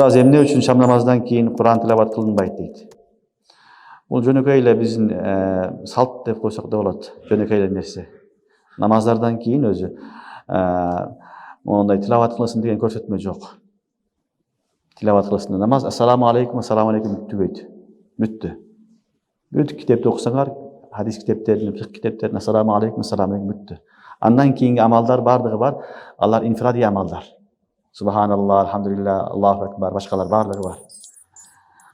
Устаз, эмне үчүн шам намаздан кийин Кур'ан тилават кылынбайт дейт. Бул жөнөкөй эле биздин салт деп койсок да болот. Жөнөкөй эле нерсе. Намаздардан кийин өзү мондай тилават кылсын деген көрсөтмө жок. Тилават кылсын намаз ассаламу алейкум түгөйт. Бүттү. Бүт китепти окусаңар, хадис китептерин, фикх китептерин ассаламу алейкум бүттү. Андан кийинки амалдар бардыгы бар. Алар инфиради амалдар. Субханаллах, алхамдулилlah, Аллаху акбар, башкалар бардыгы бар.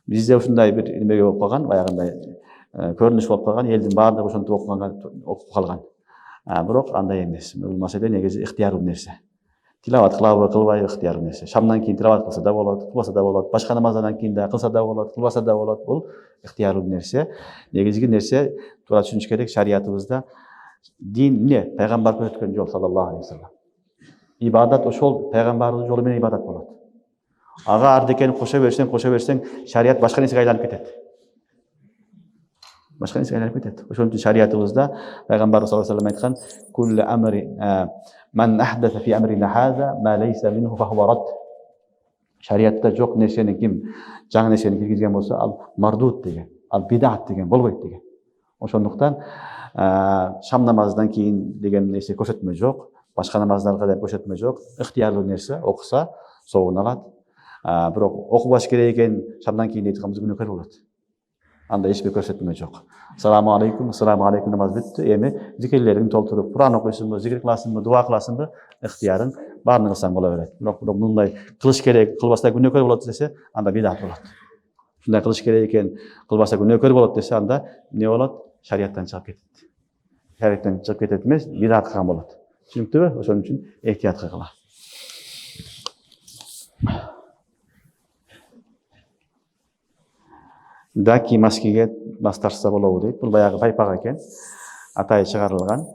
Бизде ушундай бир эмеге болуп калган, баягындай көрүнүш болуп калган, элдин бардыгы ошентип окуп калган. Бирок андай эмес. Бул маселе негизи ыктыярдуу нерсе. Тилават кылабы, кылбайбы ыктыярдуу нерсе. Шамдан кийин тилават кылса да болот, кылбаса да болот. Башка намаздардан кийин да кылса да болот, кылбаса да болот. Бул ыктыярдуу нерсе. Негизги нерсе туура түшүнүш керек, шариятыбызда дин эмне? Пайгамбар көрсөткөн жол саллаллаху алейхи вассалам. Ибадат ошол пайгамбардын жолу менен ибадат болот. Ага ардекени кошо берсең, шарият башка нерсеге айланып кетет. Башка нерсеге айланып кетет. Ошон үчүн шариятыбызда пайгамбар саллаллаху алейхи вассалам айткан: "Куллу амри ман ахдаса фи амрина хаза ма лейса минху фахуа рад." Шариятта жок нерсени ким жаңы нерсени киргизген болсо, ал мардут деген, ал бидат деген болбойт деген. Ошондуктан шам намазынан кийин деген нерсе көрсөтмө жок. Башка намаздарга да көрсөтмө жок. Ыктыярдуу нерсе, окуса соогун алат. Бирок окубаш керек экен, шамдан кийин дейт калса күнөөкөр болот. Анда эч бир көрсөтмө жок. Ассаламу алейкум намаз бүттү. Эми зикирлерин толтуруп, Кур'ан окуйсуңбу, зикир кыласыңбы, дуа кыласыңбы, ыктыярың баарын кылсаң боло берет. Бирок мындай кылыш керек, кылбаса күнөөкөр болот десе, анда бидат болот. Ушундай кылыш керек экен, кылбаса күнөөкөр болот десе, анда эмне болот? Шарияттан чыгып кетет. Шарияттан чыгып кетет эмес, бидат кылган болот. Түшүнүктүбү? Ошон үчүн эhtiyat кылгыла. Даки маскиге мас тартса болобу дейт. Бул баягы пайпак экен. Атайы чыгарылган.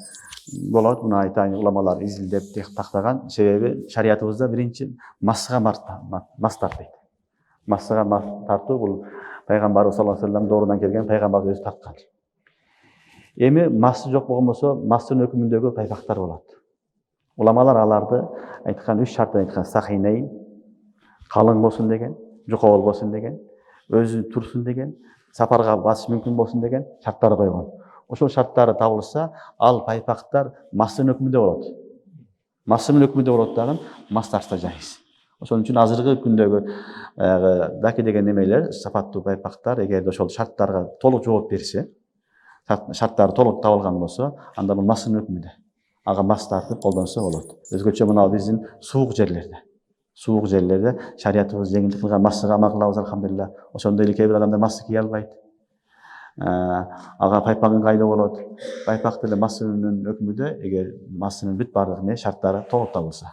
Болот, муну айтайын, уламалар изилдеп тактаган. Себеби шариятыбызда биринчи масга мас тартпайт. Масга мас тартуу бул пайгамбарыбыз саллаллаху алейхи вассалам доорудан келген, пайгамбар өзү тарткан. Эми масы жок болгон болсо, мастын өкүмүндөгү пайпактар болот. Уламалар аларды айткан 3 шарттан айткан: сахинейн, калың болсун деген, жука болбосун деген, өзү турсун деген, сапарга басыш мүмкүн болсун деген шарттар койгон. Ошол шарттары табылса, ал пайпактар мастын өкүмүндө болот. Мастын өкүмүндө болот дагы мас тартса жайыз. Ошон үчүн азыркы күндөгү даки деген немелер, сапаттуу пайпактар, эгерде ошол шарттарга толук жооп берсе, шарттары толук табылган болсо, анда бул мастын өкүмүндө. Ага мас тартып колдонсо болот. Өзгөчө мына биздин суук жерлерде шариятыбыз жеңилдик кылган, масыга амал кылабыз алхамдулилlah. Ошондой эле кээ бир адамдар масты кие албайт. Ага пайпагың кайда болот? Пайпак деле мастынын өкүмүндө, эгер мастынын бүт бардык шарттары толук табылса.